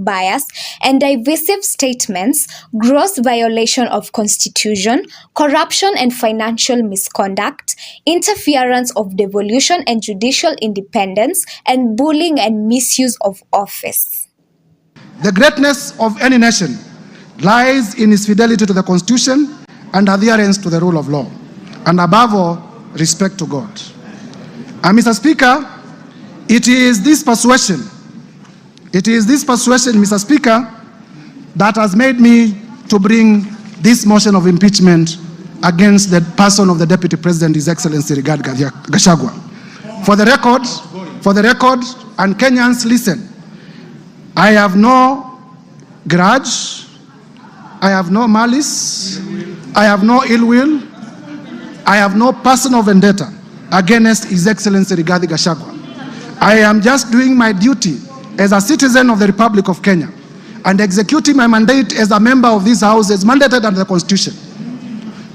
bias and divisive statements, gross violation of constitution, corruption and financial misconduct, interference of devolution and judicial independence, and bullying and misuse of office. The greatness of any nation lies in its fidelity to the Constitution and adherence to the rule of law, and above all, respect to God. And Mr. Speaker, it is this persuasion, Mr. Speaker, that has made me to bring this motion of impeachment against the person of the Deputy President, His Excellency Rigathi Gachagua. For the record, and Kenyans listen, I have no grudge, I have no malice, I have no ill will, I have no personal vendetta against His Excellency Rigathi Gachagua. I am just doing my duty as a citizen of the Republic of Kenya and executing my mandate as a member of this House as mandated under the Constitution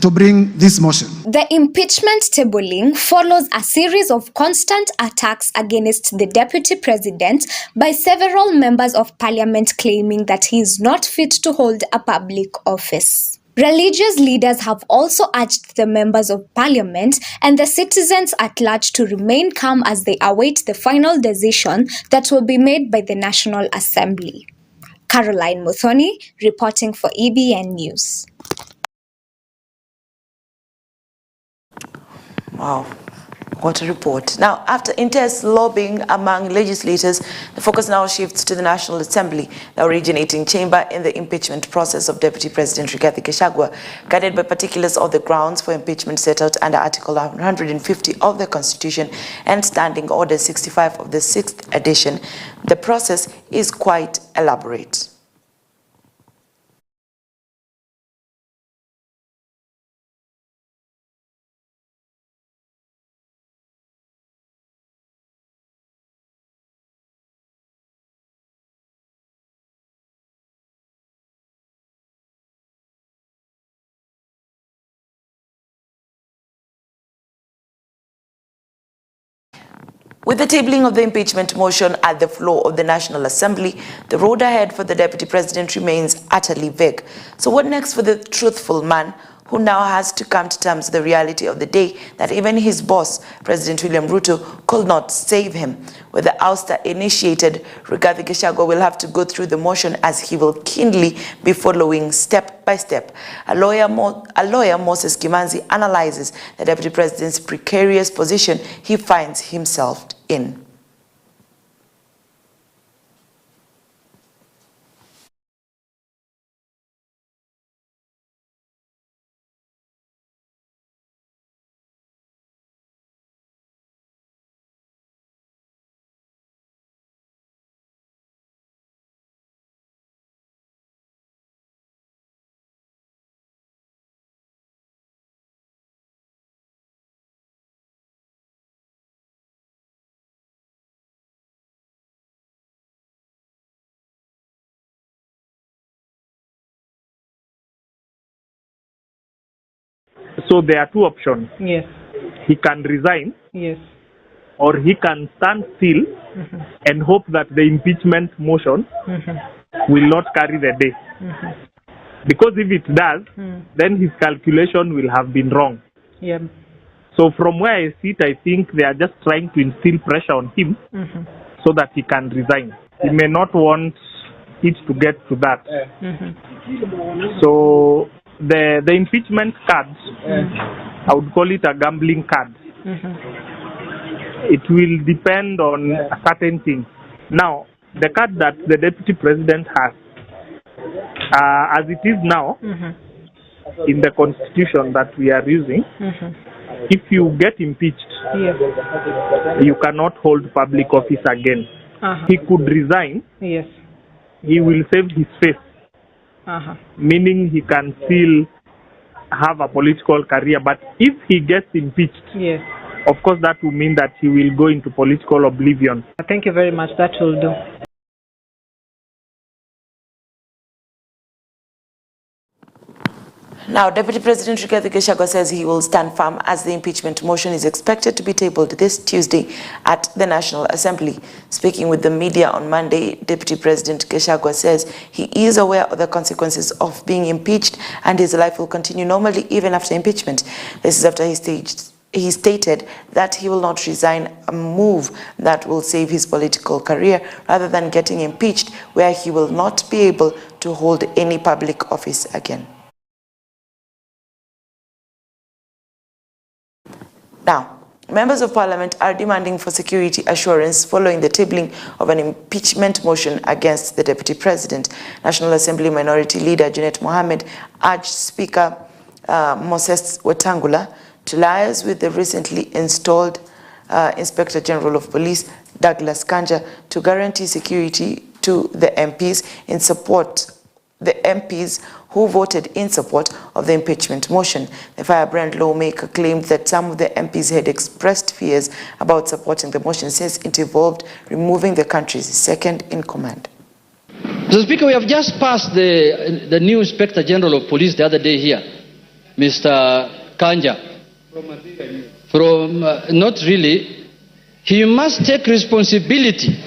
to bring this motion. The impeachment tabling follows a series of constant attacks against the Deputy President by several members of Parliament claiming that he is not fit to hold a public office. Religious leaders have also urged the members of Parliament and the citizens at large to remain calm as they await the final decision that will be made by the National Assembly. Caroline Muthoni, reporting for EBN News. Wow, what a report. Now, after intense lobbying among legislators, the focus now shifts to the National Assembly, the originating chamber in the impeachment process of Deputy President Rigathi Gachagua. Guided by particulars of the grounds for impeachment set out under Article 150 of the Constitution and Standing Order 65 of the 6th edition, the process is quite elaborate. With the tabling of the impeachment motion at the floor of the National Assembly, the road ahead for the Deputy President remains utterly vague. So what next for the truthful man who now has to come to terms with the reality of the day that even his boss, President William Ruto, could not save him? With the ouster initiated, Rigathi Gachagua will have to go through the motion as he will keenly be following step by step. A lawyer, Moses Kimanzi, analyzes the Deputy President's precarious position he finds himself in. So there are two options. Yes. He can resign. Yes. Or he can stand still and hope that the impeachment motion will not carry the day. Because if it does, then his calculation will have been wrong. Yeah. So from where I sit, I think they are just trying to instill pressure on him so that he can resign. He may not want it to get to that. So the impeachment card, I would call it a gambling card. It will depend on certain things. Now, the card that the Deputy President has, as it is now, in the Constitution that we are using, if you get impeached, you cannot hold public office again. He could resign. Yes. He will save his face. Meaning he can still have a political career. But if he gets impeached, of course that will mean that he will go into political oblivion. Thank you very much. That will do. Now, Deputy President Rigathi Gachagua says he will stand firm as the impeachment motion is expected to be tabled this Tuesday at the National Assembly. Speaking with the media on Monday, Deputy President Gachagua says he is aware of the consequences of being impeached and his life will continue normally even after impeachment. This is after he stated that he will not resign, a move that will save his political career rather than getting impeached, where he will not be able to hold any public office again. Now, members of parliament are demanding for security assurance following the tabling of an impeachment motion against the deputy president. National Assembly Minority Leader Junet Mohammed urged Speaker Moses Wetangula to liaise with the recently installed Inspector General of Police Douglas Kanja to guarantee security to the MPs who voted in support of the impeachment motion. The firebrand lawmaker claimed that some of the MPs had expressed fears about supporting the motion, since it involved removing the country's second in command. Mr. Speaker, we have just passed the new Inspector General of Police the other day here, Mr. Kanja. Not really. He must take responsibility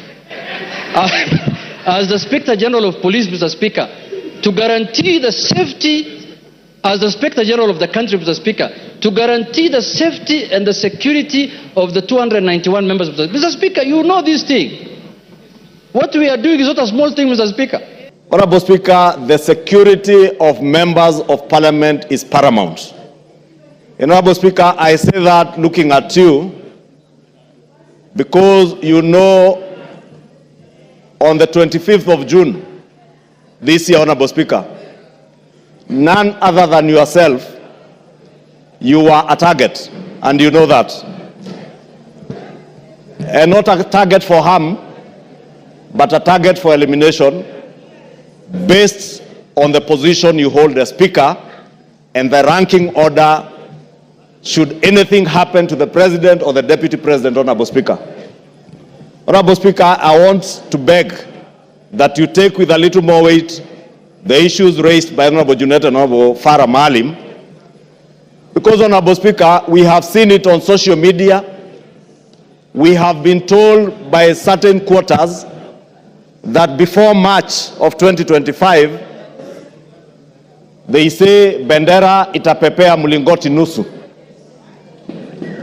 as the Inspector General of Police, Mr. Speaker, to guarantee the safety, as the Inspector General of the country, Mr. Speaker, to guarantee the safety and the security of the 291 members of the... Mr. Speaker, you know this thing. What we are doing is not a small thing, Mr. Speaker. Honorable Speaker, the security of members of parliament is paramount. Honorable Speaker, I say that looking at you, because you know on the 25th of June, this year, Honorable Speaker, none other than yourself, you were a target, and you know that. And not a target for harm, but a target for elimination, based on the position you hold as Speaker and the ranking order should anything happen to the President or the Deputy President, Honorable Speaker. Honorable Speaker, I want to beg that you take with a little more weight the issues raised by Honorable Junet and Honorable Farah Maalim, because, Honorable Speaker, we have seen it on social media. We have been told by certain quarters that before March of 2025, they say bendera itapepea mulingoti nusu.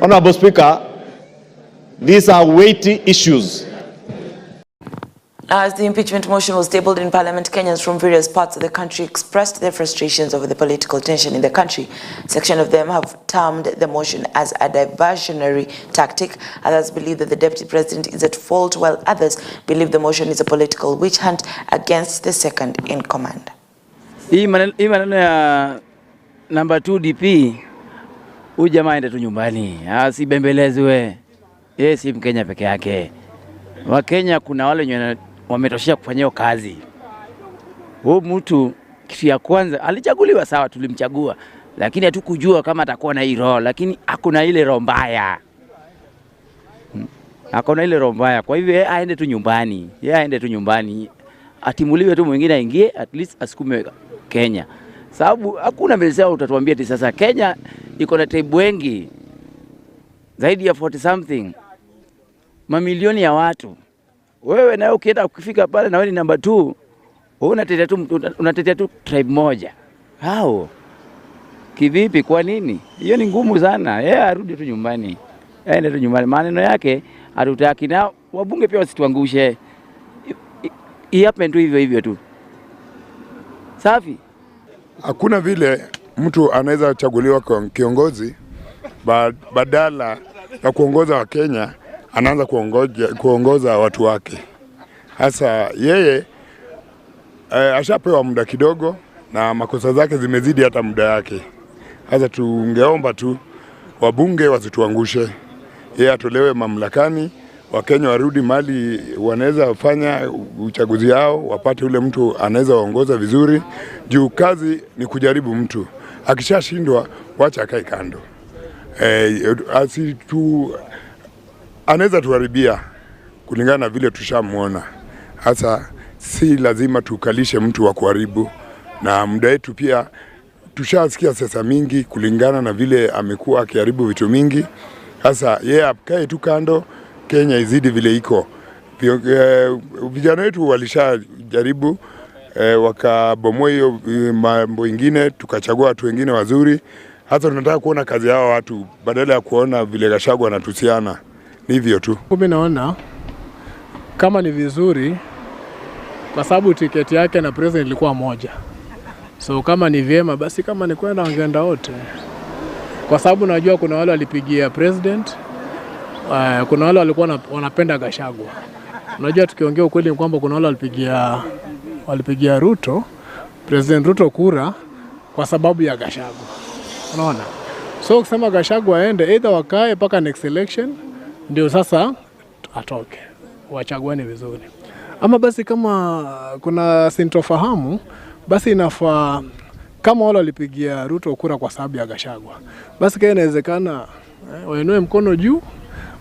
Honorable Speaker, these are weighty issues. As the impeachment motion was tabled in Parliament, Kenyans from various parts of the country expressed their frustrations over the political tension in the country. Section of them have termed the motion as a diversionary tactic. Others believe that the Deputy President is at fault, while others believe the motion is a political witch hunt against the second in command. Hii maneno ya number 2 DP, huyu jamaa aende tu nyumbani, asibembelezwe. Yeye si Mkenya peke yake. Wakenya kuna wale wenye wametoshia kufanyia kazi. Huyu mtu kitu ya kwanza alichaguliwa, sawa, tulimchagua, lakini hatukujua kama atakuwa na hii roho, lakini hakuna ile roho mbaya. Hakuna ile roho mbaya. Kwa hivyo yeye aende tu nyumbani. Yeye aende tu nyumbani. Atimuliwe tu, mwingine aingie, at least asukume Kenya. Sababu hakuna mbele utatuambia ati sasa Kenya iko na tribe wengi zaidi ya 40 something. Mamilioni ya watu. Wewe nawe ukienda ukifika pale na wewe ni number 2, unatetea tu tribe moja. Hao kivipi? Kwa nini? Hiyo ni ngumu sana. Yeye arudi tu nyumbani. Aende tu nyumbani. Maneno yake hatutaki, na wabunge pia wasituangushe. Happen tu hivyo tu. Safi. Hakuna vile mtu anaweza chaguliwa kwa kiongozi badala ya kuongoza wa Kenya anaanza kuongoza watu wake. Hasa yeye ashapewa muda kidogo na makosa zake zimezidi hata muda yake. Hasa tungeomba tu wabunge wasituangushe. Yeye atolewe mamlakani, Wakenya warudi mali wanaweza fanya uchaguzi yao, wapate ule mtu anaweza waongoza vizuri. Juu kazi ni kujaribu mtu. Akishashindwa wacha akae kando. Anaweza tuharibia kulingana na vile tushamuona. Hasa si lazima tukalishe mtu wa kuharibu, na muda wetu pia tushasikia siasa mingi kulingana na vile amekuwa akiharibu vitu mingi. Sasa yeye akae tu kando, Kenya izidi vile iko. Vijana wetu walishajaribu wakabomoa hiyo mambo ingine, tukachagua watu wengine wazuri. Hata tunataka kuona kazi yao watu badala ya kuona vile Gachagua anatusiana. Ni hivyo tu. Mimi naona kama ni vizuri kwa sababu tiketi yake na president ilikuwa moja. So kama ni vyema basi kama ni kwenda wangeenda wote. Kwa sababu najua kuna wale walipigia president, kuna wale walikuwa wanapenda Gachagua. Unajua tukiongea ukweli ni kwamba kuna wale walipigia Ruto, President Ruto kura kwa sababu ya Gachagua. Unaona? So ukisema Gachagua aende either wakae mpaka next election ndio sasa atoke. Wachaguane vizuri. Ama basi kama kuna sintofahamu basi inafaa kama wale walipigia Ruto kura kwa sababu ya Gachagua. Basi kama inawezekana wainue mkono juu,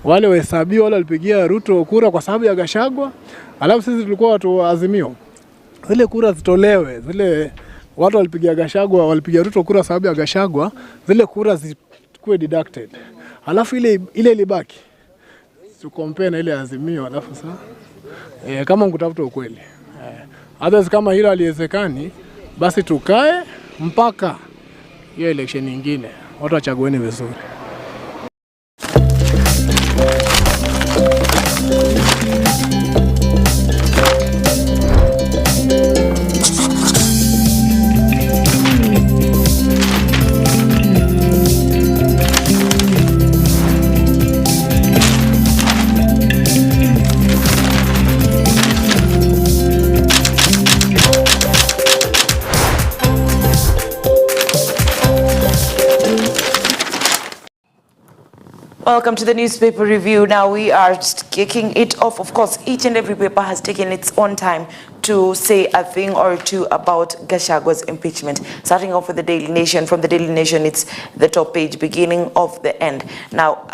wale wahesabiwa wale walipigia Ruto kura kwa sababu ya Gachagua, alafu sisi tulikuwa watu wa Azimio. Zile kura zitolewe, zile watu walipigia Gachagua, walipigia Ruto kura sababu ya Gachagua, zile kura zikuwe deducted. Alafu ile ilibaki. Tukompare na ile Azimio, alafu sasa kama mkutafuta ukweli. Hata kama hilo haliwezekani, basi tukae mpaka hiyo election nyingine. Watu wachagueni vizuri. Welcome to the newspaper review. Now we are kicking it off. Of course, each and every paper has taken its own time to say a thing or two about Gachagua's impeachment. Starting off with the Daily Nation. From the Daily Nation, it's the top page, beginning of the end. Now,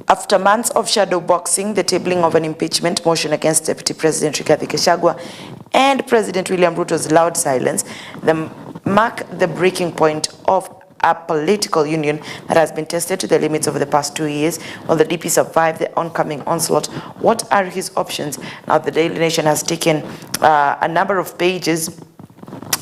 after months of shadow boxing, the tabling of an impeachment motion against Deputy President Rigathi Gachagua and President William Ruto's loud silence, mark the breaking point of a political union that has been tested to the limits over the past 2 years. Will the DP survive the oncoming onslaught? What are his options? Now, the Daily Nation has taken a number of pages,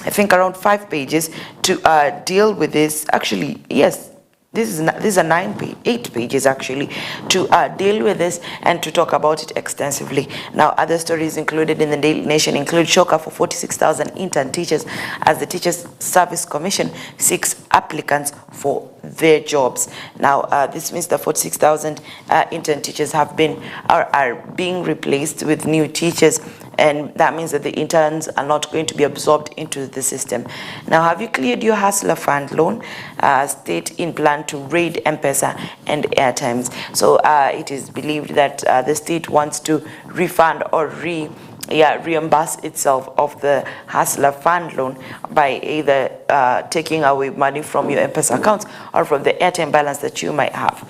I think around 5 pages, to deal with this. Actually, yes, these are 8 pages actually, to deal with this and to talk about it extensively. Now, other stories included in the Daily Nation include shocker for 46,000 intern teachers as the Teachers Service Commission seeks applicants for their jobs. Now, this means that 46,000 intern teachers are being replaced with new teachers, and that means that the interns are not going to be absorbed into the system. Now, have you cleared your Hustler Fund loan? State in plan to raid M-Pesa and airtimes. So it is believed that the state wants to refund or reimburse itself of the Hustler Fund loan by either taking away money from your M-Pesa accounts or from the airtime balance that you might have.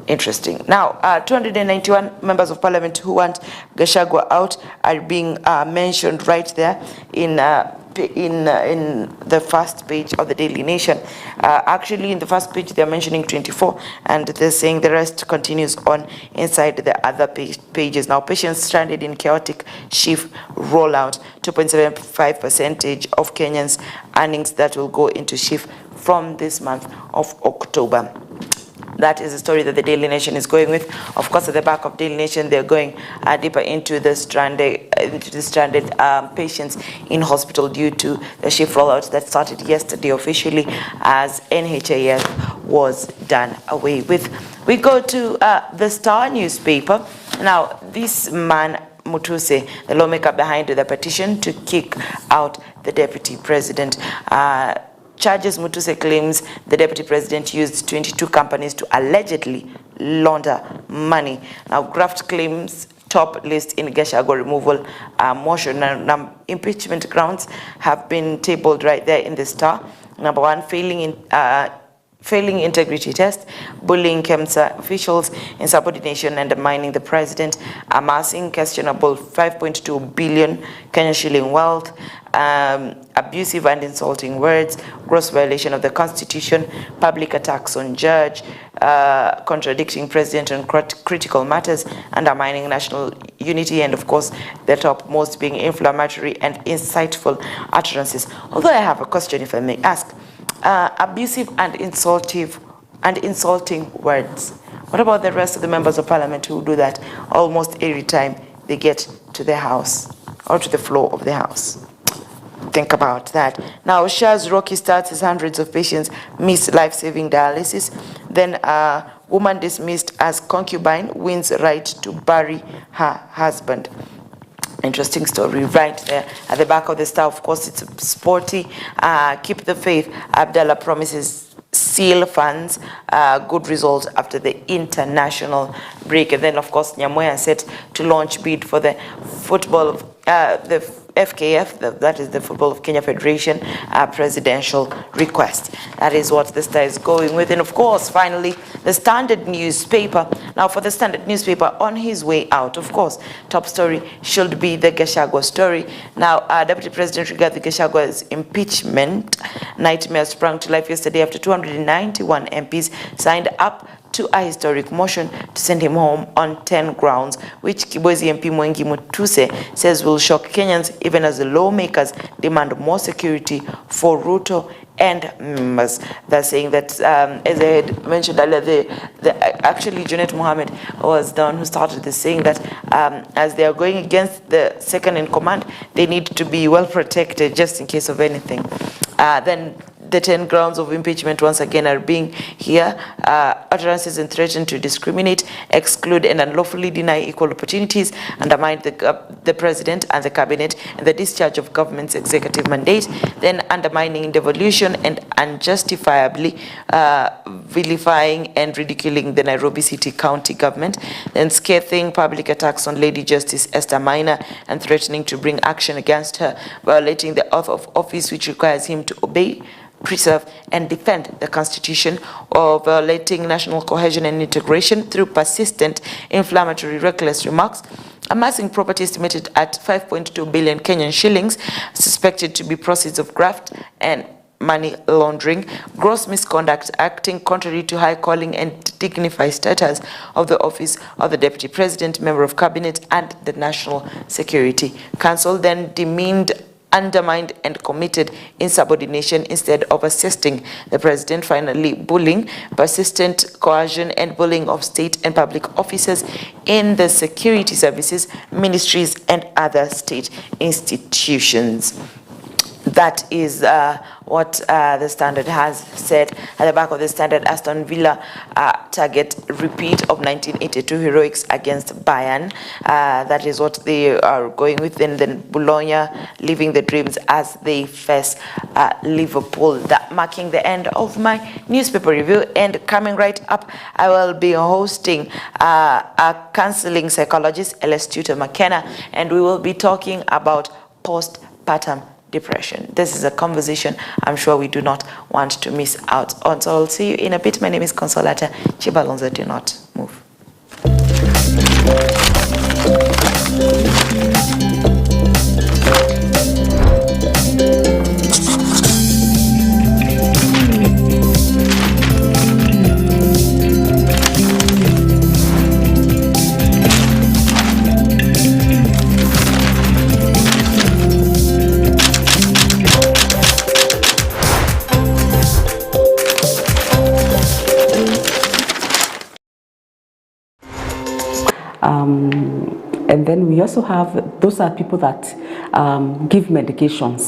Interesting. Now, 291 members of parliament who want Gachagua out are being mentioned right there in the first page of the Daily Nation. Actually, in the first page, they're mentioning 24, and they're saying the rest continues on inside the other pages. Now, patients stranded in chaotic SHIF rollout, 2.75% of Kenyans' earnings that will go into SHIF from this month of October. That is the story that the Daily Nation is going with. Of course, at the back of Daily Nation, they're going deeper into the stranded patients in hospital due to the shift rollout that started yesterday officially as NHIF was done away with. We go to the Star newspaper. Now, this man, Mutuse, the lawmaker behind the petition to kick out the deputy president, charges Mutuse claims the deputy president used 22 companies to allegedly launder money. Now, graft claims top list in Gachagua removal motion. Now, impeachment grounds have been tabled right there in the Star. Number 1, failing integrity test, bullying KEMSA officials, insubordination, undermining the president, amassing questionable 5.2 billion Kenyan shilling wealth, abusive and insulting words, gross violation of the Constitution, public attacks on judge, contradicting president on critical matters, undermining national unity, and of course the topmost being inflammatory and insightful utterances. Although I have a question, if I may ask, abusive and insulting words. What about the rest of the members of parliament who do that almost every time they get to the house or to the floor of the house? Think about that. Now, Shah's rocky start as hundreds of patients miss life-saving dialysis. Then a woman dismissed as concubine wins right to bury her husband. Interesting story right there at the back of the Star. Of course, it's sporty. Keep the faith. Abdallah promises seal funds, good results after the international break. And then, of course, Nyamoya set to launch bid for the football, the FKF, that is the Football of Kenya Federation, presidential request. That is what the Star is going with. And of course, finally, the Standard newspaper. Now, for the Standard newspaper, on his way out, of course, top story should be the Gachagua story. Now, Deputy President Rigathi Gachagua's impeachment nightmare sprang to life yesterday after 291 MPs signed up to a historic motion to send him home on 10 grounds, which Kibwezi MP Mwengi Mutuse says will shock Kenyans even as the lawmakers demand more security for Ruto and members. They're saying that, as I had mentioned earlier, actually Junet Mohammed was the one who started this, saying that as they are going against the second in command, they need to be well protected just in case of anything. Then the 10 grounds of impeachment once again are being here. Utterances and threaten to discriminate, exclude and unlawfully deny equal opportunities, undermine the president and the cabinet and the discharge of government's executive mandate, then undermining devolution and unjustifiably vilifying and ridiculing the Nairobi City County government, then scathing public attacks on Lady Justice Esther Maina and threatening to bring action against her, violating the oath of office which requires him to obey, preserve and defend the Constitution, or violating national cohesion and integration through persistent, inflammatory, reckless remarks, amassing property estimated at 5.2 billion Kenyan shillings, suspected to be proceeds of graft and money laundering, gross misconduct, acting contrary to high calling and dignified status of the office of the Deputy President, Member of Cabinet and the National Security Council, then demeaned, undermined and committed insubordination instead of assisting the president, finally bullying, persistent coercion and bullying of state and public officers in the security services, ministries and other state institutions. That is what the Standard has said. At the back of the Standard, Aston Villa target repeat of 1982 heroics against Bayern. That is what they are going with. And then Bologna living the dreams as they face Liverpool. That marking the end of my newspaper review. And coming right up, I will be hosting a counseling psychologist, Ellis Tutor McKenna, and we will be talking about postpartum depression. This is a conversation I'm sure we do not want to miss out on. So I'll see you in a bit. My name is Consolata Chibalonza. Do not move. And then we also have, those are people that give medications.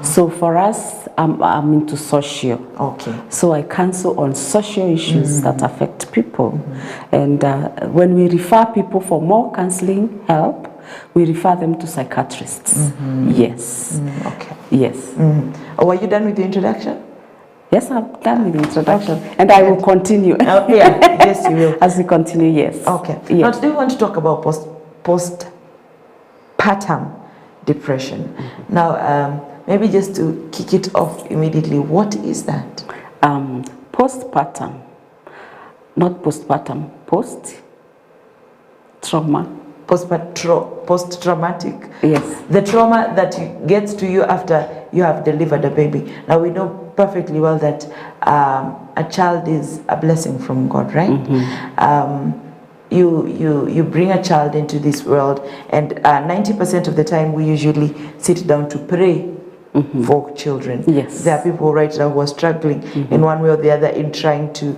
So for us, I'm into social. Okay. So I counsel on social issues that affect people. And when we refer people for more counseling help, we refer them to psychiatrists. Yes. Okay. Yes. Oh, are you done with the introduction? Yes, I've done with the introduction, and I will continue. Yeah, yes, you will. As we continue, yes. Okay. Yes. Now, today we want to talk about postpartum depression. Now, maybe just to kick it off immediately, what is that? Postpartum, not postpartum, post-trauma post-traumatic. Yes. The trauma that gets to you after you have delivered a baby. Now we know perfectly well that a child is a blessing from God, right? You bring a child into this world, and 90% of the time we usually sit down to pray for children. Yes. There are people right now who are struggling in one way or the other in trying to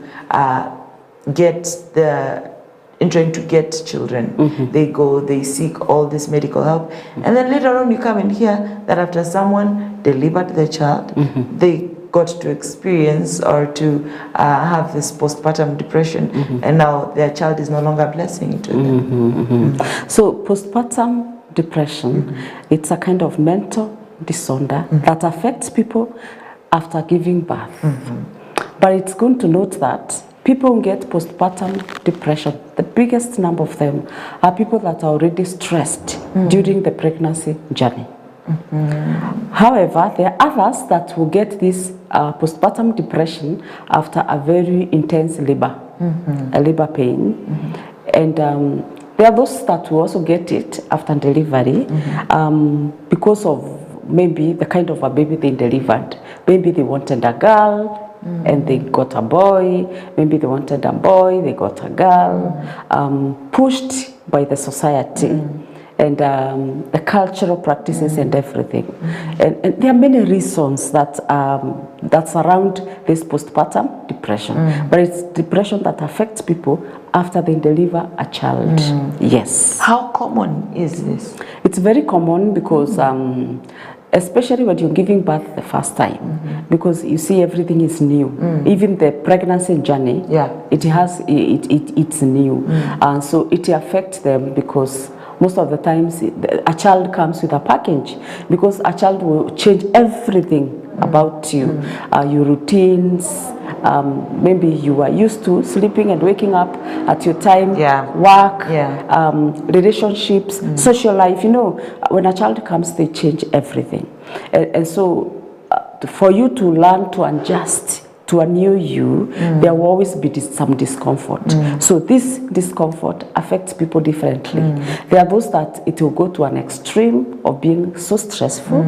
get children. They go, they seek all this medical help, and then later on you come and hear that after someone delivered their child, they got to experience or to have this postpartum depression, and now their child is no longer a blessing to them. So postpartum depression, it's a kind of mental disorder that affects people after giving birth. But it's good to note that people who get postpartum depression, the biggest number of them are people that are already stressed during the pregnancy journey. However, there are others that will get this postpartum depression after a very intense labor, a labor pain. And there are those that will also get it after delivery because of maybe the kind of a baby they delivered. Maybe they wanted a girl, and they got a boy. Maybe they wanted a boy, they got a girl. Pushed by the society and the cultural practices and everything. And there are many reasons that surround this postpartum depression. But it's depression that affects people after they deliver a child. Yes. How common is this? It's very common because especially when you're giving birth the first time, because you see everything is new. Even the pregnancy journey, it's new, and so it affects them because most of the times a child comes with a package, because a child will change everything about you, your routines. Maybe you are used to sleeping and waking up at your time, work, relationships, social life. You know, when a child comes, they change everything. And so for you to learn to adjust to a new you, there will always be some discomfort. So this discomfort affects people differently. There are those that it will go to an extreme of being so stressful,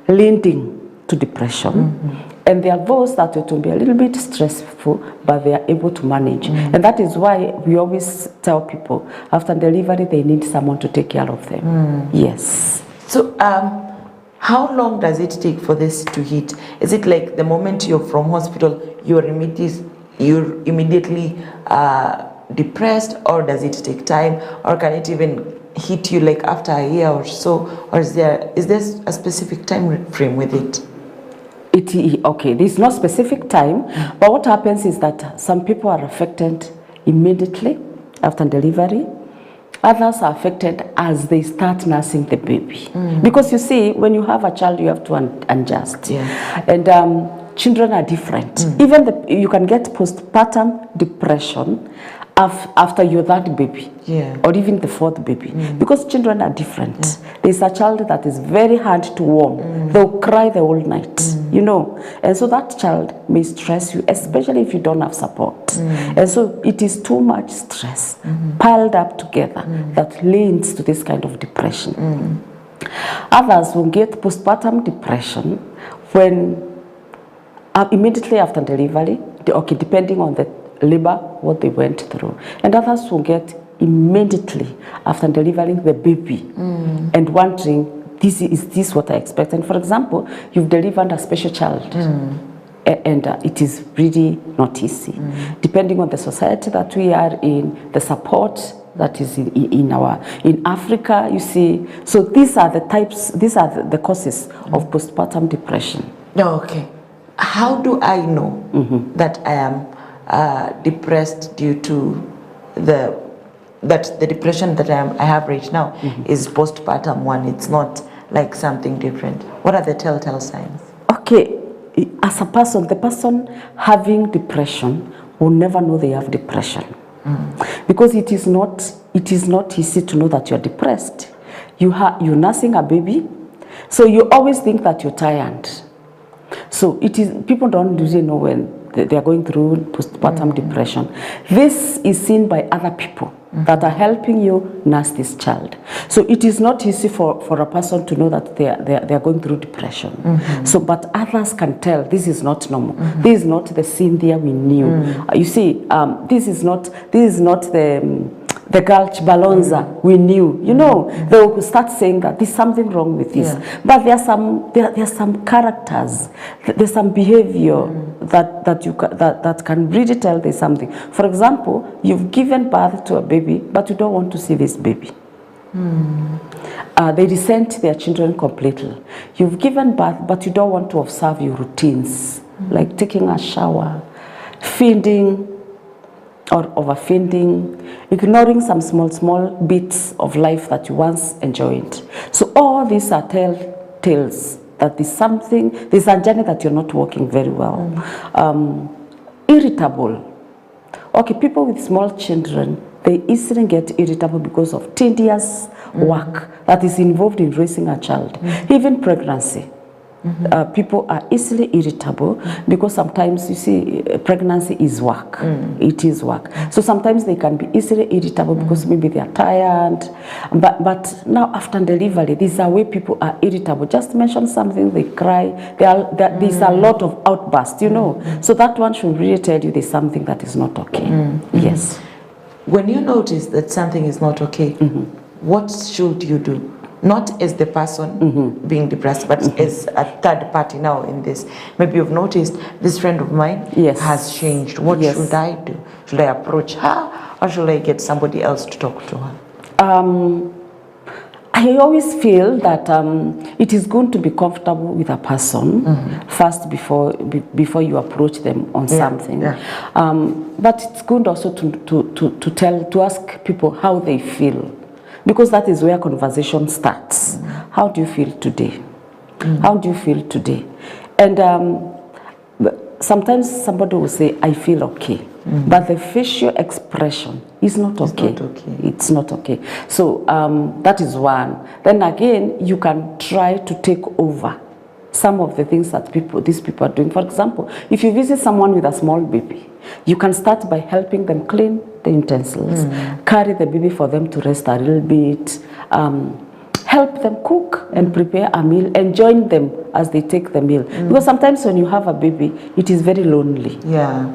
leading to depression. And there are those that it will be a little bit stressful, but they are able to manage. And that is why we always tell people after delivery, they need someone to take care of them. Yes. So how long does it take for this to hit? Is it like the moment you're from hospital, you're immediately depressed, or does it take time, or can it even hit you like after a year or so, or is there a specific time frame with it? Okay, there's no specific time, but what happens is that some people are affected immediately after delivery. Others are affected as they start nursing the baby. Because you see, when you have a child, you have to adjust. And children are different. Even you can get postpartum depression after your third baby, or even the fourth baby, because children are different. There's a child that is very hard to warm. They'll cry the whole night, you know, and so that child may stress you, especially if you don't have support. And so it is too much stress piled up together that leads to this kind of depression. Others will get postpartum depression when immediately after delivery, depending on the labor, what they went through. And others will get immediately after delivering the baby and wondering, is this what I expect? And for example, you've delivered a special child and it is really not easy. Depending on the society that we are in, the support that is in Africa, you see. So these are the causes of postpartum depression. Okay. How do I know that I am depressed due to the depression that I have right now is postpartum one? It's not like something different. What are the telltale signs? Okay, as a person, the person having depression will never know they have depression, because it is not easy to know that you're depressed. You're nursing a baby, so you always think that you're tired. So people don't usually know when they are going through postpartum depression. This is seen by other people that are helping you nurse this child. So it is not easy for a person to know that they are going through depression. So, but others can tell this is not normal. This is not the Cynthia we knew. You see, this is not the Gulch Balonza we knew. You know, they will start saying that there's something wrong with this. But there are some characters, there's some behavior that can really tell there's something. For example, you've given birth to a baby, but you don't want to see this baby. They resent their children completely. You've given birth, but you don't want to observe your routines, like taking a shower, feeding, or overfeeding, ignoring some small bits of life that you once enjoyed. So all these are telltales that there's a journey that you're not working very well. Irritable. Okay, people with small children, they easily get irritable because of tedious work that is involved in raising a child. Even pregnancy. People are easily irritable because sometimes, you see, pregnancy is work. It is work. So sometimes they can be easily irritable because maybe they are tired. But now after delivery, these are where people are irritable. Just mention something, they cry. There's a lot of outbursts, you know. So that one should really tell you there's something that is not okay. Yes. When you notice that something is not okay, what should you do? Not as the person being depressed, but as a third party now in this. Maybe you've noticed this friend of mine has changed. What should I do? Should I approach her or should I get somebody else to talk to her? I always feel that it is good to be comfortable with a person first before you approach them on something. But it's good also to ask people how they feel. Because that is where conversation starts. How do you feel today? How do you feel today? And sometimes somebody will say, I feel okay. But the facial expression is not okay. It's not okay. So that is one. Then again, you can try to take over some of the things that these people are doing. For example, if you visit someone with a small baby, you can start by helping them clean the utensils, carry the baby for them to rest a little bit, help them cook and prepare a meal, and join them as they take the meal. Because sometimes when you have a baby, it is very lonely.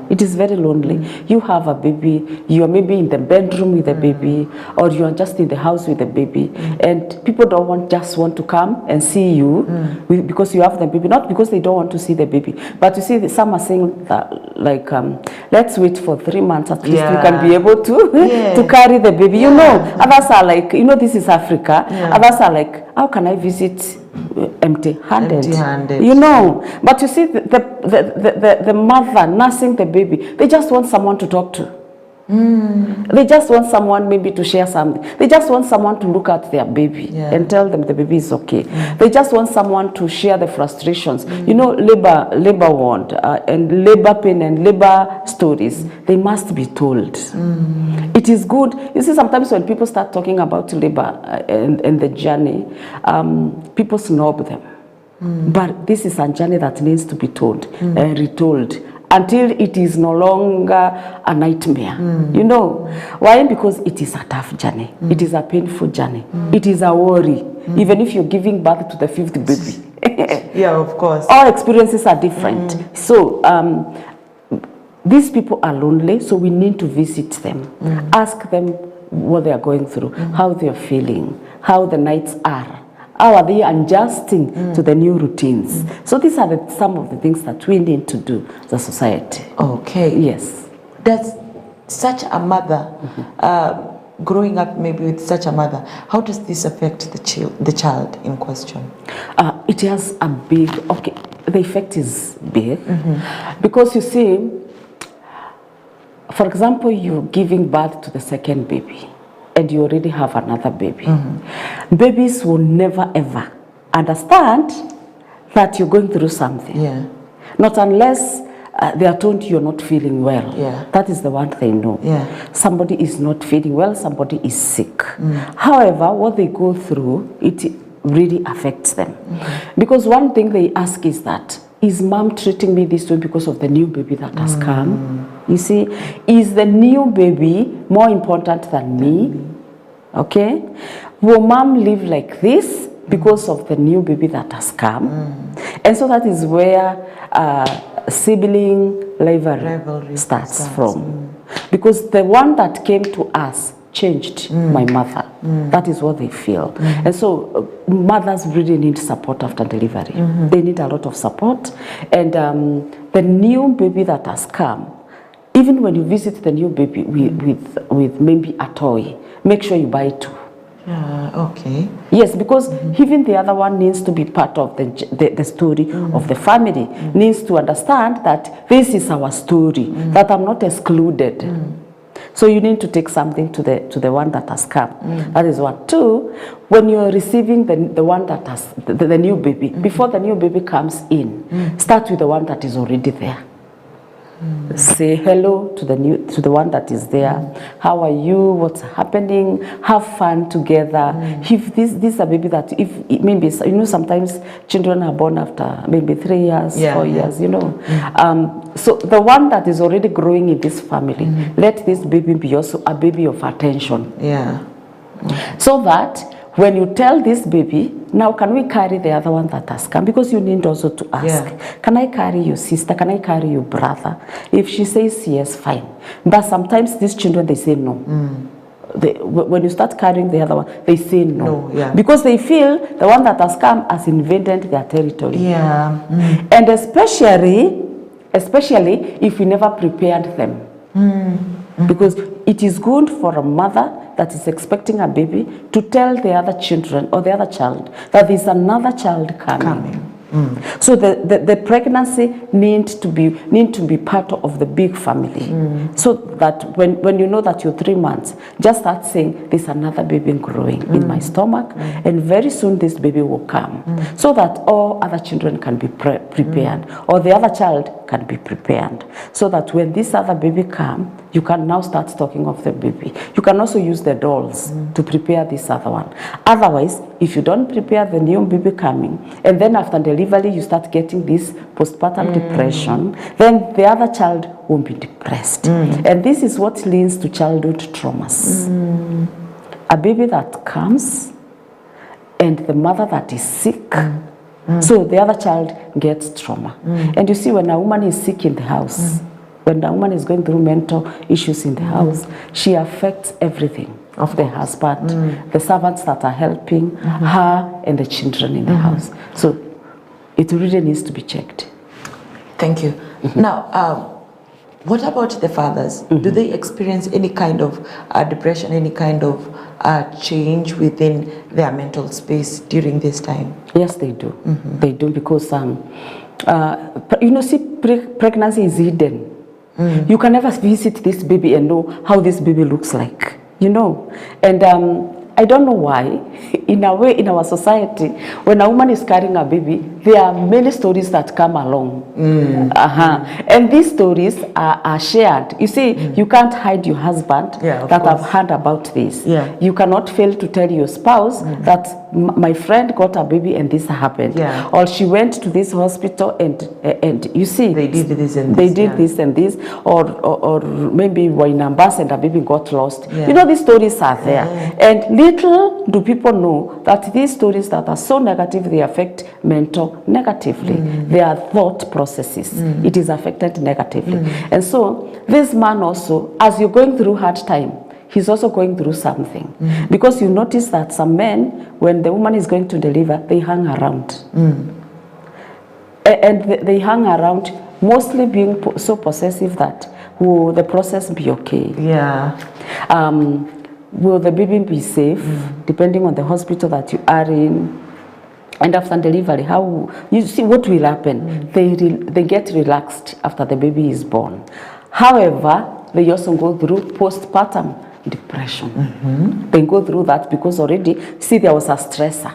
It is very lonely. You have a baby, you are maybe in the bedroom with the baby, or you are just in the house with the baby, and people don't just want to come and see you because you have the baby, not because they don't want to see the baby. But you see, some are saying that, like, let's wait for 3 months at least we can be able to carry the baby. You know, others are like, you know, this is Africa. Others are like, how can I visit empty-handed? You know, but you see, the mother nursing the baby, they just want someone to talk to. They just want someone maybe to share something. They just want someone to look at their baby and tell them the baby is okay. They just want someone to share the frustrations. You know, labor ward and labor pain and labor stories, they must be told. It is good. You see, sometimes when people start talking about labor and the journey, people snob them. But this is a journey that needs to be told and retold, until it is no longer a nightmare. You know why? Because it is a tough journey. It is a painful journey. It is a worry. Even if you're giving birth to the 5th baby. Of course. All experiences are different. So these people are lonely, so we need to visit them. Ask them what they are going through, how they are feeling, how the nights are. How are they adjusting to the new routines? So these are some of the things that we need to do as a society. Okay. Yes. Does such a mother, growing up maybe with such a mother, how does this affect the child in question? It has a big, the effect is big. Because you see, for example, you're giving birth to the second baby, and you already have another baby. Babies will never ever understand that you're going through something. Not unless they are told you're not feeling well. That is the one they know. Somebody is not feeling well, somebody is sick. However, what they go through, it really affects them. Because one thing they ask is that, is mom treating me this way because of the new baby that has come? You see, is the new baby more important than me? Okay? Will mom live like this because of the new baby that has come? And so that is where sibling rivalry starts from. Because the one that came to us changed my mother. That is what they feel. And so mothers really need support after delivery. They need a lot of support. And the new baby that has come, even when you visit the new baby with maybe a toy, make sure you buy two. Okay. Yes, because even the other one needs to be part of the story of the family, needs to understand that this is our story, that I'm not excluded. So you need to take something to the one that has come. That is one. Two, when you're receiving the one that has the new baby, before the new baby comes in, start with the one that is already there. Say hello to the one that is there. How are you? What's happening? Have fun together. If this is a baby that, if it maybe, you know, sometimes children are born after maybe 3 years, 4 years, you know. So the one that is already growing in this family, let this baby be also a baby of attention. So that when you tell this baby, now can we carry the other one that has come? Because you need also to ask, can I carry your sister? Can I carry your brother? If she says yes, fine. But sometimes these children, they say no. When you start carrying the other one, they say no. Because they feel the one that has come has invaded their territory. And especially if we never prepared them. Because it is good for a mother that is expecting a baby to tell the other children or the other child that there's another child coming. So the pregnancy needs to be part of the big family. So that when you know that you're 3 months, just start saying there's another baby growing in my stomach, and very soon this baby will come. So that all other children can be prepared, or the other child can be prepared. So that when this other baby comes, you can now start talking of the baby. You can also use the dolls to prepare this other one. Otherwise, if you don't prepare the new baby coming, and then after delivery you start getting this postpartum depression, then the other child won't be depressed. And this is what leads to childhood traumas. A baby that comes and the mother that is sick, so the other child gets trauma. And you see, when a woman is sick in the house, when the woman is going through mental issues in the house, she affects everything of the husband, the servants that are helping her, and the children in the house. So it really needs to be checked. Thank you. Now, what about the fathers? Do they experience any kind of depression, any kind of change within their mental space during this time? Yes, they do. They do, because you know, see, pregnancy is hidden. You can never visit this baby and know how this baby looks like, you know. And I don't know why, in a way, in our society, when a woman is carrying a baby, there are many stories that come along. And these stories are shared. You see, you can't hide your husband that I've heard about this. You cannot fail to tell your spouse that my friend got a baby and this happened. Or she went to this hospital and you see, they did this and this. They did this and this. Or maybe we're in a bus and a baby got lost. You know, these stories are there. And little do people know that these stories that are so negative, they affect mental negatively. They are thought processes. It is affected negatively. And so this man also, as you're going through hard time, he's also going through something. Because you notice that some men, when the woman is going to deliver, they hang around. And they hang around, mostly being so possessive that, will the process be okay? Will the baby be safe, depending on the hospital that you are in? And after delivery, how, you see what will happen? They get relaxed after the baby is born. However, they also go through postpartum depression. They go through that because already, see, there was a stressor.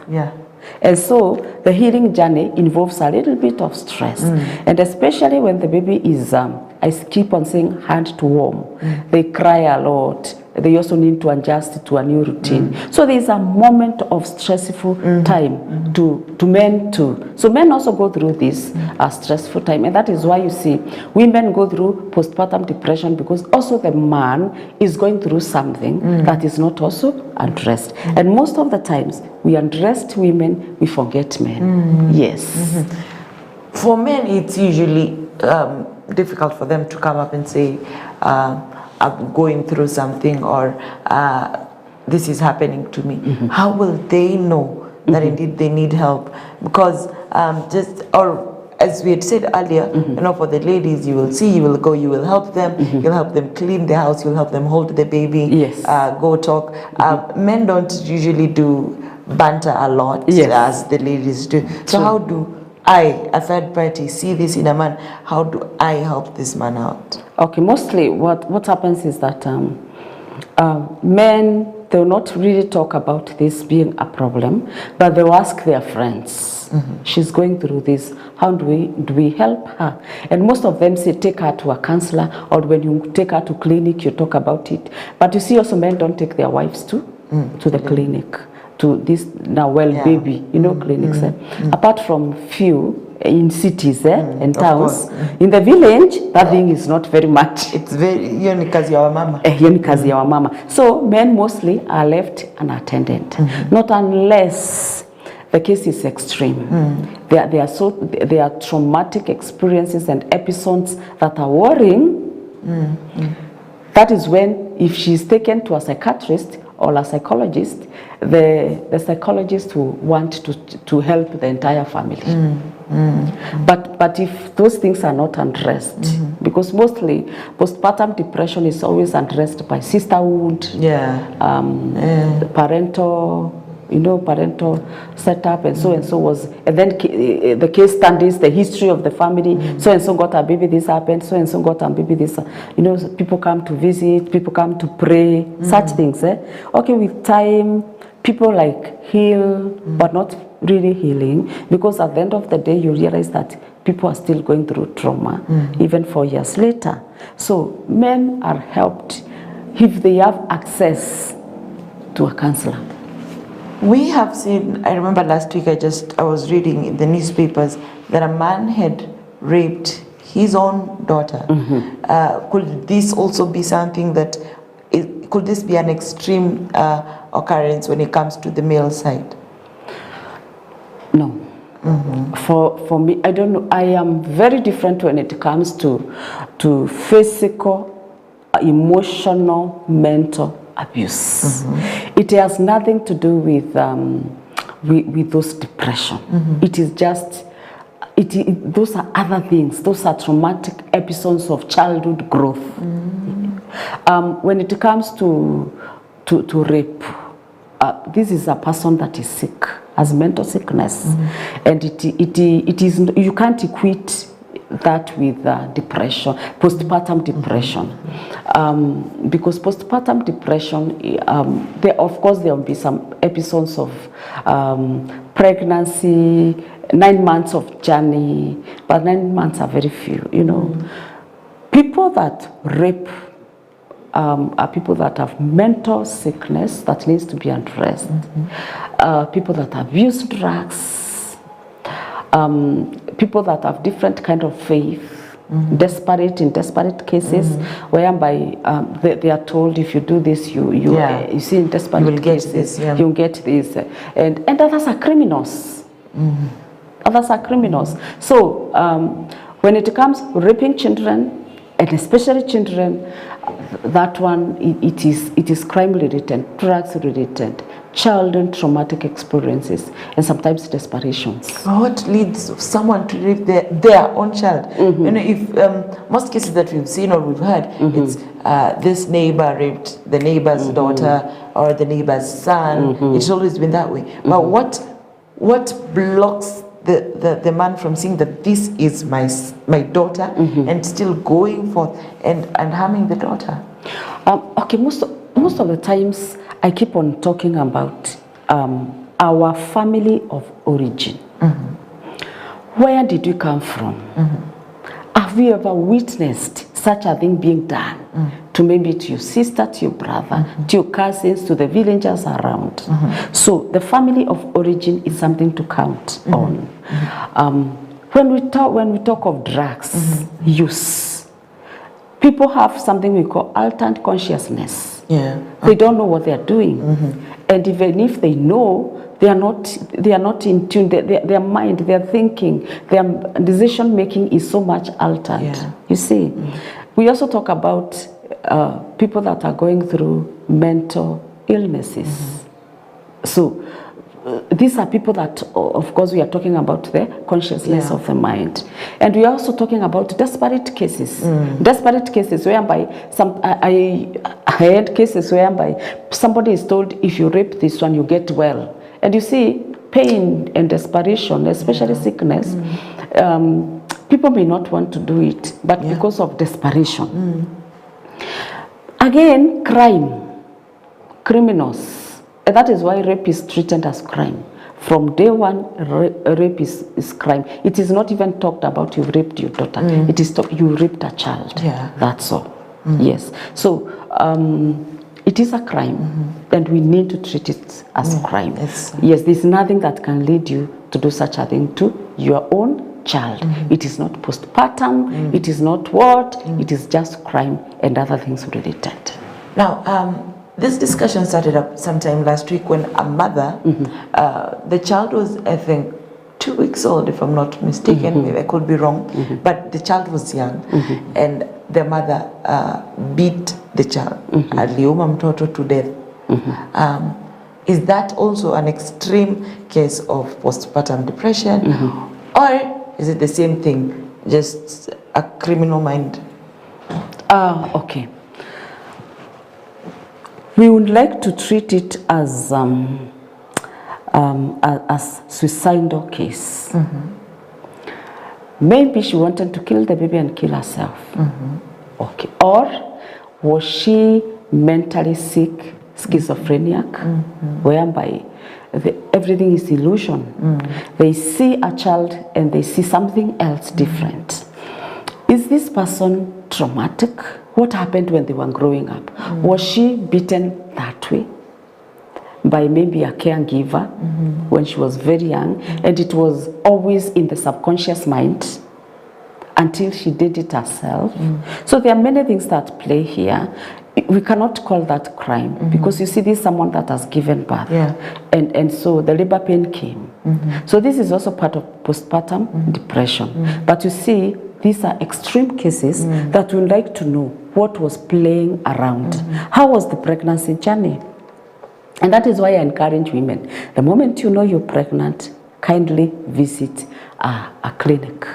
And so the healing journey involves a little bit of stress. And especially when the baby is, I keep on saying hand to womb, they cry a lot. They also need to adjust to a new routine. So there is a moment of stressful time to men too. So men also go through this stressful time, and that is why you see women go through postpartum depression, because also the man is going through something that is not also addressed. And most of the times we address women, we forget men. Yes. For men, it's usually difficult for them to come up and say, I'm going through something, or this is happening to me. How will they know that indeed they need help? Because as we had said earlier, you know, for the ladies, you will see, you will go, you will help them, you'll help them clean the house, you'll help them hold the baby, go talk. Men don't usually do banter a lot as the ladies do. So how do I, a third party, see this in a man? How do I help this man out? Okay, mostly what happens is that men, they will not really talk about this being a problem, but they will ask their friends. She's going through this. How do we help her? And most of them say take her to a counselor, or when you take her to clinic, you talk about it. But you see also men don't take their wives to the clinic, to this baby, you know, clinics. Apart from few in cities and towns, in the village, that thing is not very much. It's very, yoni kazi ya wamama. Yoni kazi ya wamama. So men mostly are left unattended, not unless the case is extreme. There are traumatic experiences and episodes that are worrying. That is when, if she's taken to a psychiatrist or a psychologist, the psychologist will want to help the entire family. But if those things are not addressed, because mostly postpartum depression is always addressed by sisterhood, parental, parental setup, and so was, and then the case studies, the history of the family. So and so got a baby, this happened. So and so got a baby, this. People come to visit, people come to pray, such things. Okay, with time, people heal, but not really healing, because at the end of the day, you realize that people are still going through trauma, even 4 years later. So men are helped if they have access to a counselor. We have seen, I remember last week I was reading in the newspapers that a man had raped his own daughter. Could this also be something that, could this be an extreme occurrence when it comes to the male side? No. For me, I don't know. I am very different when it comes to physical, emotional, mental abuse. It has nothing to do with those depression. It is just, those are other things. Those are traumatic episodes of childhood growth. When it comes to rape, this is a person that is sick, has mental sickness, and it is, you can't equate that with depression, postpartum depression, because postpartum depression, of course there will be some episodes of pregnancy, 9 months of journey, but 9 months are very few. People that rape are people that have mental sickness that needs to be addressed, people that abuse drugs, people that have different kind of faith, in desperate cases, whereby they are told, if you do this, you see, in desperate cases, you'll get this, and others are criminals. Others are criminals. So when it comes to raping children, and especially children, that one, it is crime related, drugs related, childhood traumatic experiences, and sometimes desperations. What leads someone to rape their own child? If most cases that we've seen or we've heard, it's this neighbor raped the neighbor's daughter or the neighbor's son. It's always been that way. But what blocks the man from seeing that this is my daughter and still going forth and harming the daughter? Okay, most of the times I keep on talking about our family of origin. Where did we come from? Have we ever witnessed such a thing being done to maybe to your sister, to your brother, to your cousins, to the villagers around? So the family of origin is something to count on. When we talk of drugs use, people have something we call altered consciousness. They don't know what they are doing, and even if they know, they are not in tune. Their mind, their thinking, their decision making is so much altered. You see, we also talk about people that are going through mental illnesses. So these are people that, of course, we are talking about the consciousness of the mind, and we are also talking about desperate cases. Desperate cases whereby I had cases whereby somebody is told, if you rape this one, you get well. And you see, pain and desperation, especially sickness, people may not want to do it, but because of desperation. Again, crime, criminals. And that is why rape is treated as crime. From day one, rape is crime. It is not even talked about you raped your daughter. It is you raped a child. That's all. Yes. So it is a crime, and we need to treat it as crime. Yes, there's nothing that can lead you to do such a thing to your own child. It is not postpartum, it is not what, it is just crime and other things related. Now, this discussion started up sometime last week when a mother, the child was, I think, 2 weeks old, if I'm not mistaken, maybe I could be wrong, but the child was young, and the mother beat the child, aliuma mtoto to death. Is that also an extreme case of postpartum depression, or is it the same thing, just a criminal mind? Okay. We would like to treat it as suicidal case. Maybe she wanted to kill the baby and kill herself. Okay. Or was she mentally sick, schizophrenic, whereby everything is illusion. They see a child and they see something else different. Is this person traumatic? What happened when they were growing up? Was she beaten that way by maybe a caregiver when she was very young, and it was always in the subconscious mind until she did it herself? So there are many things that play here. We cannot call that crime because you see, this is someone that has given birth, and so the labor pain came. So this is also part of postpartum depression. But you see, these are extreme cases that we would like to know what was playing around. How was the pregnancy journey? And that is why I encourage women, the moment you know you're pregnant, kindly visit a clinic.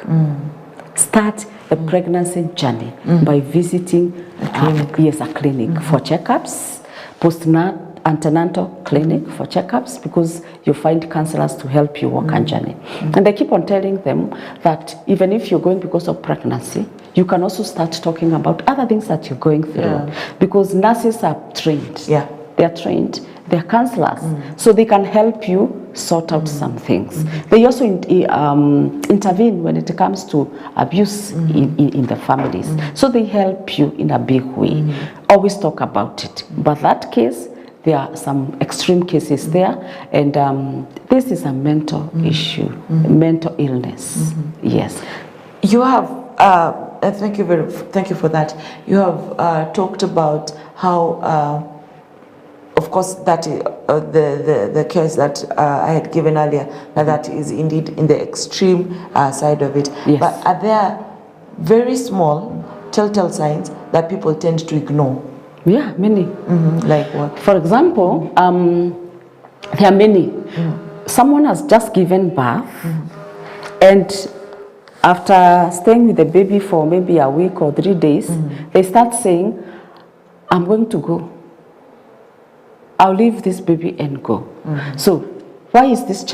Start the pregnancy journey by visiting a clinic for checkups, antenatal clinic for checkups, because you find counselors to help you walk a journey. And I keep on telling them that even if you're going because of pregnancy, you can also start talking about other things that you're going through, because nurses are trained. They are trained. They are counselors, so they can help you sort out some things. They also intervene when it comes to abuse in the families. So they help you in a big way. Always talk about it. But that case, there are some extreme cases there, and this is a mental issue, mental illness. Yes. You have, thank you for that. You have talked about how, of course, that the case that I had given earlier, that is indeed in the extreme side of it. But are there very small telltale signs that people tend to ignore? Yeah, many. Like what? For example, there are many. Someone has just given birth, and after staying with the baby for maybe a week or 3 days, they start saying, I'm going to go. I'll leave this baby and go. So why is this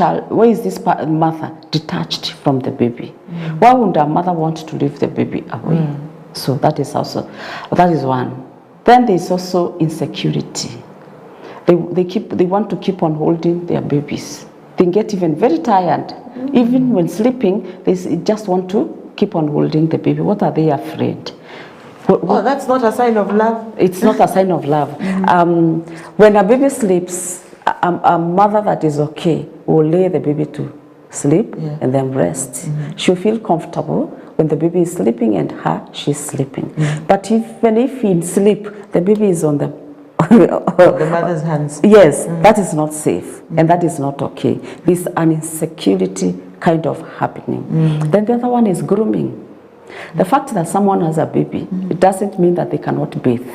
mother detached from the baby? Why would a mother want to leave the baby away? So that is one. Then there's also insecurity. They want to keep on holding their babies. They get even very tired. Even when sleeping, they just want to keep on holding the baby. What are they afraid? Oh, that's not a sign of love. It's not a sign of love. When a baby sleeps, a mother that is okay will lay the baby to sleep and then rest. She'll feel comfortable when the baby is sleeping and she's sleeping. But even if in sleep, the baby is on the mother's hands. Yes, that is not safe and that is not okay. This an insecurity kind of happening. Then the other one is grooming. The fact that someone has a baby, it doesn't mean that they cannot bathe.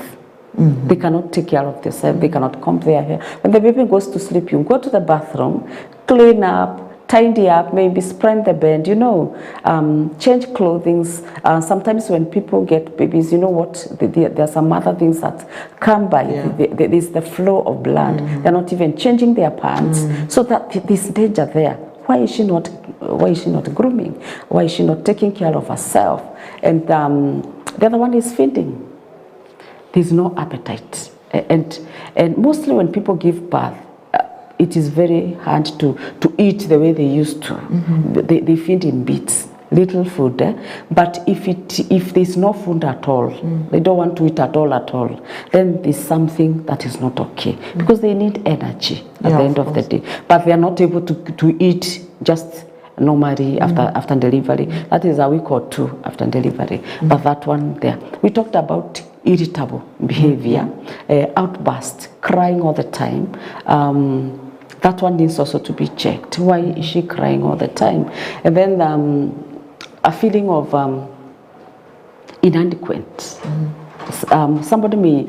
They cannot take care of themselves. They cannot comb their hair. When the baby goes to sleep, you go to the bathroom, clean up, tidy up, maybe spread the bed, change clothing. Sometimes when people get babies, you know what, there are some other things that come by. There is the flow of blood. They're not even changing their pants. So that this danger there. Why is she not grooming? Why is she not taking care of herself? And the other one is feeding. There's no appetite. And mostly when people give birth, it is very hard to eat the way they used to. They feed in bits, little food. But if there's no food at all, they don't want to eat at all, then there's something that is not okay. Because they need energy at the end of the day. But they are not able to eat just normally after delivery. That is a week or two after delivery. But that one there. We talked about irritable behavior, outburst, crying all the time. That one needs also to be checked. Why is she crying all the time? And then a feeling of inadequate. Somebody may,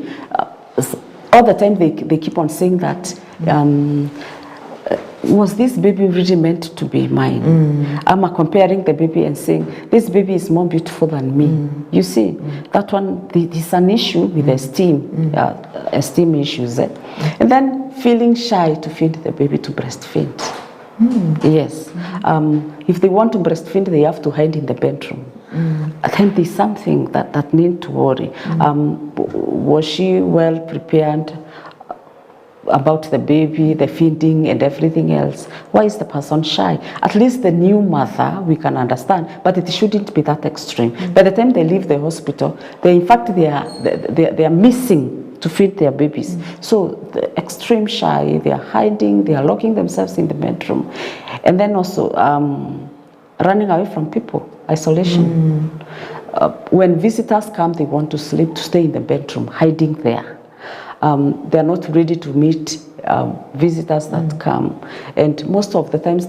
all the time they keep on saying that, was this baby really meant to be mine? I'm comparing the baby and saying, this baby is more beautiful than me. You see, that one, there's an issue with esteem issues. And then feeling shy to feed the baby, to breastfeed. Yes. If they want to breastfeed, they have to hide in the bedroom. I think there's something that need to worry. Was she well prepared about the baby, the feeding and everything else? Why is the person shy? At least the new mother, we can understand, but it shouldn't be that extreme. By the time they leave the hospital, they are missing to feed their babies. So the extreme shy, they are hiding, they are locking themselves in the bedroom. And then also running away from people, isolation. When visitors come, they want to stay in the bedroom, hiding there. They're not ready to meet visitors that come. And most of the times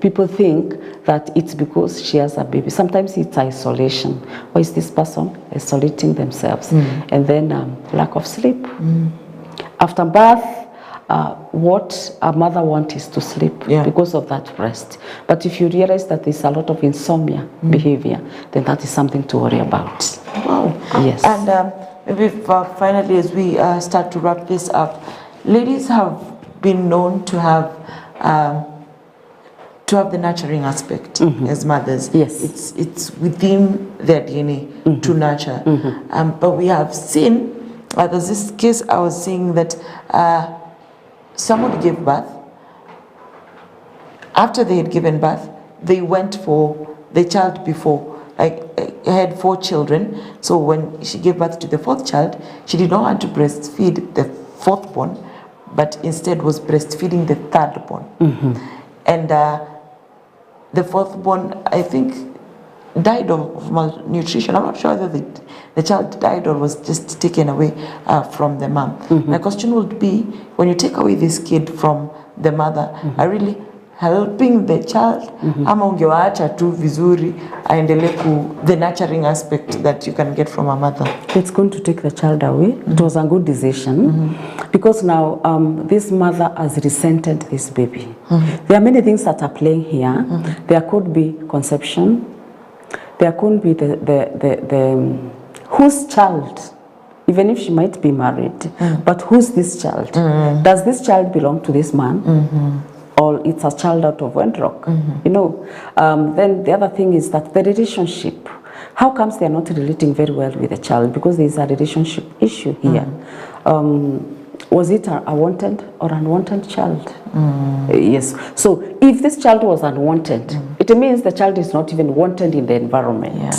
people think that it's because she has a baby. Sometimes it's isolation. Why is this person isolating themselves? And then lack of sleep. After birth, what a mother wants is to sleep because of that rest. But if you realize that there's a lot of insomnia behavior, then that is something to worry about. Wow. Yes. And maybe finally, as we start to wrap this up, ladies have been known to have the nurturing aspect as mothers. Yes. It's within their DNA to nurture. But we have seen, there's this case I was seeing that someone gave birth. After they had given birth, they went for the child before. I had 4 children, so when she gave birth to the 4th child, she did not want to breastfeed the 4th born, but instead was breastfeeding the 3rd born. And the 4th born, I think, died of malnutrition. I'm not sure whether the child died or was just taken away from the mom. My question would be, when you take away this kid from the mother, are really helping the child, ama ungewaacha tu vizuri aendelee the nurturing aspect that you can get from a mother? It's going to take the child away. It was a good decision because now this mother has resented this baby. There are many things that are playing here. There could be conception. There could be the whose child, even if she might be married, but who's this child? Does this child belong to this man? Or it's a child out of wedlock, Then the other thing is that the relationship. How comes they are not relating very well with the child? Because there is a relationship issue here. Was it a wanted or unwanted child? Yes. So if this child was unwanted, it means the child is not even wanted in the environment. Yeah.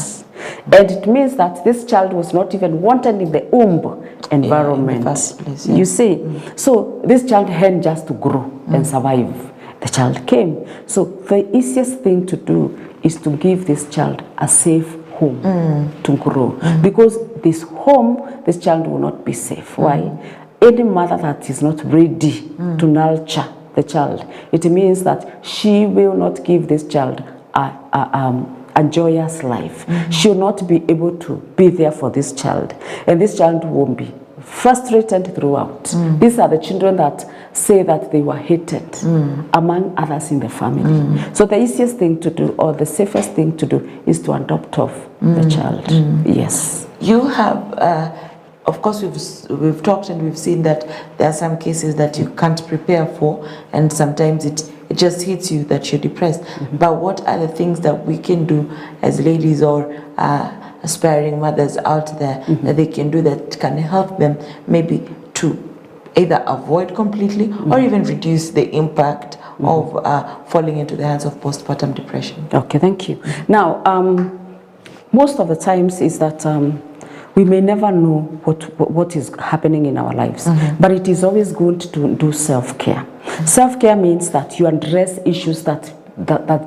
And it means that this child was not even wanted in the womb environment. In the first place, You see? So this child had just to grow and survive. The child came. So the easiest thing to do is to give this child a safe home to grow. Because this home, this child will not be safe. Why? Any mother that is not ready to nurture the child, it means that she will not give this child a joyous life. She will not be able to be there for this child. And this child won't be frustrated throughout. These are the children that say that they were hated among others in the family. So the easiest thing to do, or the safest thing to do, is to adopt off the child. Yes. You have... of course, we've talked and we've seen that there are some cases that you can't prepare for, and sometimes it just hits you that you're depressed. But what are the things that we can do as ladies or aspiring mothers out there that they can do that can help them maybe to either avoid completely or even reduce the impact of falling into the hands of postpartum depression? Okay, thank you. Now, most of the times is that we may never know what is happening in our lives, but it is always good to do self-care. Self-care means that you address issues that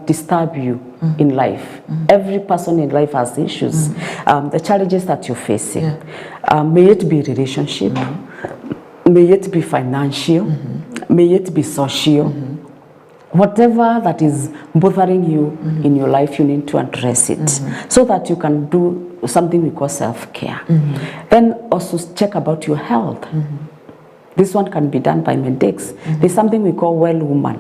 disturb you in life. Every person in life has issues, the challenges that you're facing. May it be relationship, may it be financial, may it be social. Whatever that is bothering you in your life, you need to address it so that you can do something we call self-care. Then also check about your health. This one can be done by medics. There's something we call well woman,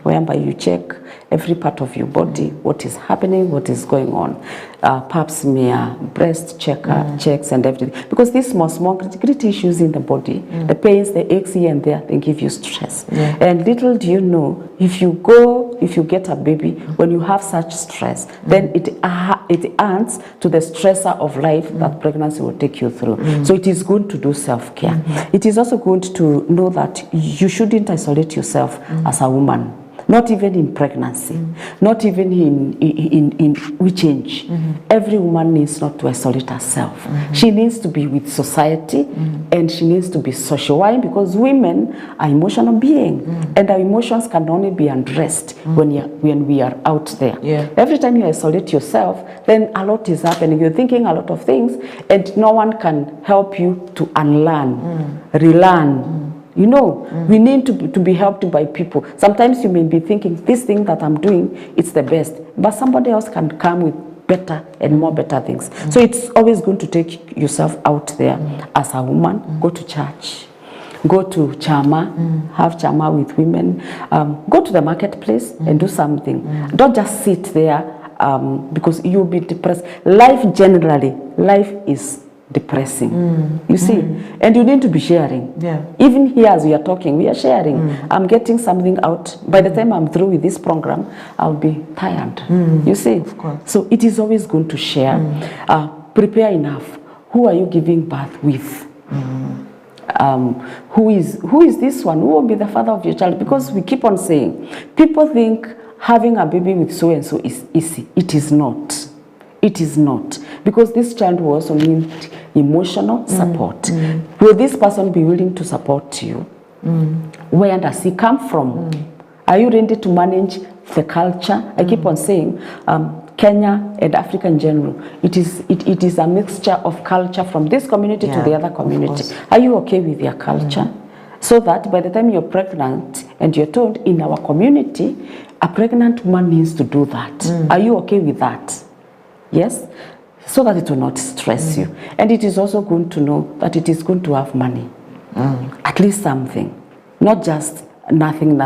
whereby you check every part of your body, what is happening, what is going on. Pap smear, breast checks and everything. Because these small gritty issues in the body, the pains, the aches here and there, they give you stress. And little do you know, if you get a baby, when you have such stress, then it adds to the stressor of life that pregnancy will take you through. So it is good to do self-care. It is also good to know that you shouldn't isolate yourself as a woman. Not even in pregnancy, not even in which age. Every woman needs not to isolate herself. She needs to be with society and she needs to be social. Why? Because women are emotional beings and our emotions can only be addressed when we are out there. Every time you isolate yourself, then a lot is happening. You're thinking a lot of things and no one can help you to unlearn, relearn. You know, we need to be helped by people. Sometimes you may be thinking, this thing that I'm doing, it's the best. But somebody else can come with better and more better things. So it's always going to take yourself out there as a woman. Go to church. Go to chama, have chama with women. Go to the marketplace and do something. Don't just sit there because you'll be depressed. Life generally, life is depressing. You see, and you need to be sharing. Even here as we are talking, we are sharing. I'm getting something out. By the time I'm through with this program, I'll be tired. You see, of course. So it is always good to share. Prepare enough. Who are you giving birth with? Who is this one? Who will be the father of your child? Because we keep on saying, people think having a baby with so and so is easy. It is not. It is not. Because this child will also need emotional support. Will this person be willing to support you? Where does he come from? Are you ready to manage the culture? I keep on saying, Kenya and Africa in general, it is a mixture of culture from this community to the other community. Are you okay with your culture? So that by the time you're pregnant and you're told in our community, a pregnant woman needs to do that. Are you okay with that? Yes? So that it will not stress you. And it is also good to know that it is good to have money. At least something. Not just nothing.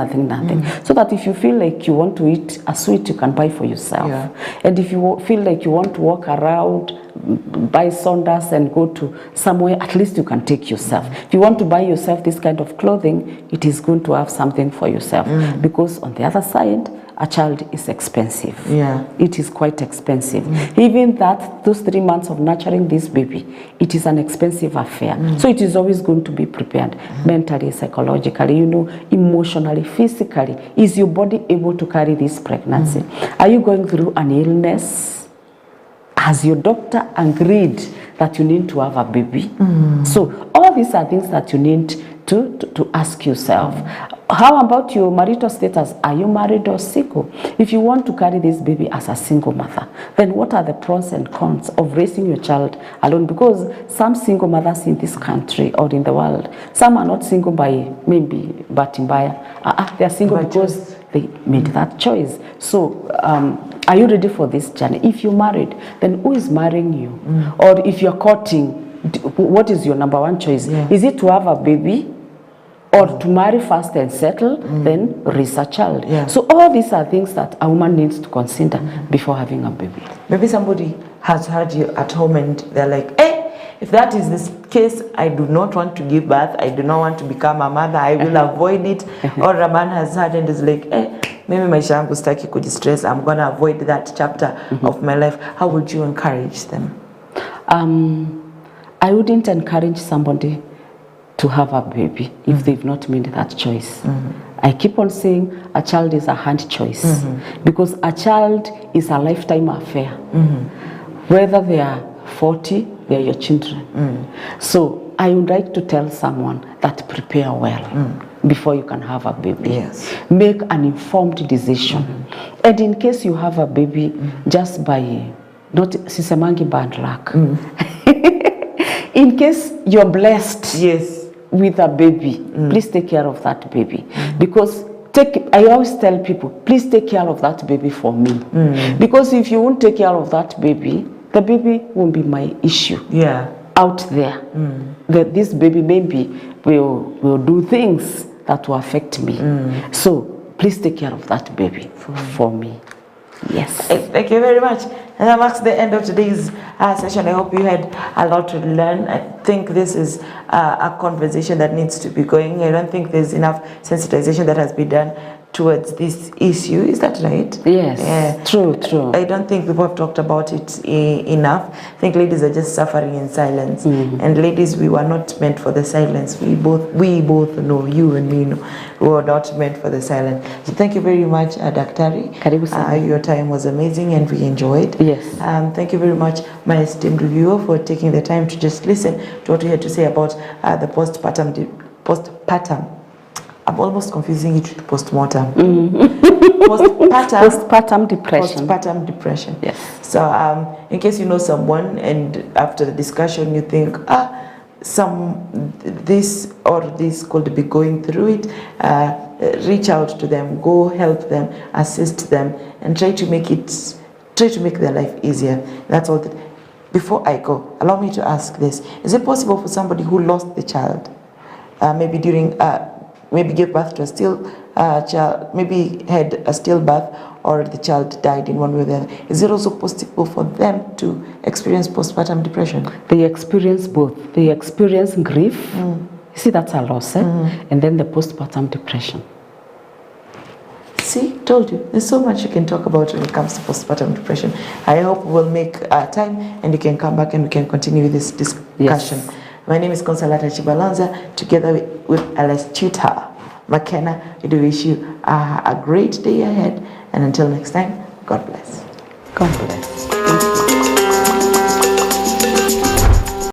So that if you feel like you want to eat a sweet, you can buy for yourself. And if you feel like you want to walk around, buy Saunders and go to somewhere, at least you can take yourself. If you want to buy yourself this kind of clothing, it is good to have something for yourself. Because on the other side, a child is expensive. Yeah. It is quite expensive. Even that, those 3 months of nurturing this baby, it is an expensive affair. So it is always going to be prepared mentally, psychologically, you know, emotionally, physically. Is your body able to carry this pregnancy? Are you going through an illness? Has your doctor agreed that you need to have a baby? So all these are things that you need to ask yourself. How about your marital status? Are you married or single? If you want to carry this baby as a single mother, then what are the pros and cons of raising your child alone? Because some single mothers in this country or in the world, some are not single by maybe batimbaya. They are single because they made that choice. So are you ready for this journey? If you're married, then who is marrying you? Or if you're courting, what is your number one choice? Is it to have a baby, or to marry first and settle, then raise a child? So all these are things that a woman needs to consider before having a baby. Maybe somebody has heard you at home and they're like, hey, if that is the case, I do not want to give birth, I do not want to become a mother, I will avoid it. Or a man has heard and is like, hey, maybe maisha yangu sitaki kujistress, I'm going to avoid that chapter of my life. How would you encourage them? I wouldn't encourage somebody to have a baby if they've not made that choice. I keep on saying a child is a hand choice, because a child is a lifetime affair. Whether they are 40, they are your children. So I would like to tell someone that prepare well before you can have a baby. Make an informed decision. And in case you have a baby, just by not sisemangi bad luck. In case you're blessed with a baby, please take care of that baby. Because I always tell people, please take care of that baby for me. Because if you won't take care of that baby, the baby won't be my issue out there. This baby maybe will do things that will affect me. So please take care of that baby for me. Yes. Thank you very much. And that marks the end of today's session. I hope you had a lot to learn. I think this is a conversation that needs to be going. I don't think there's enough sensitization that has been done towards this issue. Is that right? Yes. True. I don't think people have talked about it enough. I think ladies are just suffering in silence. And ladies, we were not meant for the silence. We both know, you and me know, we were not meant for the silence. So thank you very much, Daktari. Karibu sana. Your time was amazing and we enjoyed. Yes. Thank you very much, my esteemed reviewer, for taking the time to just listen to what we had to say about the postpartum. I'm almost confusing it with postmortem. Postpartum depression. Postpartum depression. Yes. So in case you know someone and after the discussion you think, this could be going through it, reach out to them, go help them, assist them, and try to make their life easier. That's all. Before I go, allow me to ask this. Is it possible for somebody who lost the child, maybe during maybe gave birth to a still child, maybe had a stillbirth, or the child died in one way or the other, is it also possible for them to experience postpartum depression? They experience both. They experience grief. You see, that's a loss, and then the postpartum depression. See, told you. There's so much you can talk about when it comes to postpartum depression. I hope we'll make time and you can come back and we can continue with this discussion. Yes. My name is Consolata Chibalonza, together with Alice Tutor McKenna. We do wish you a great day ahead. And until next time, God bless. God bless.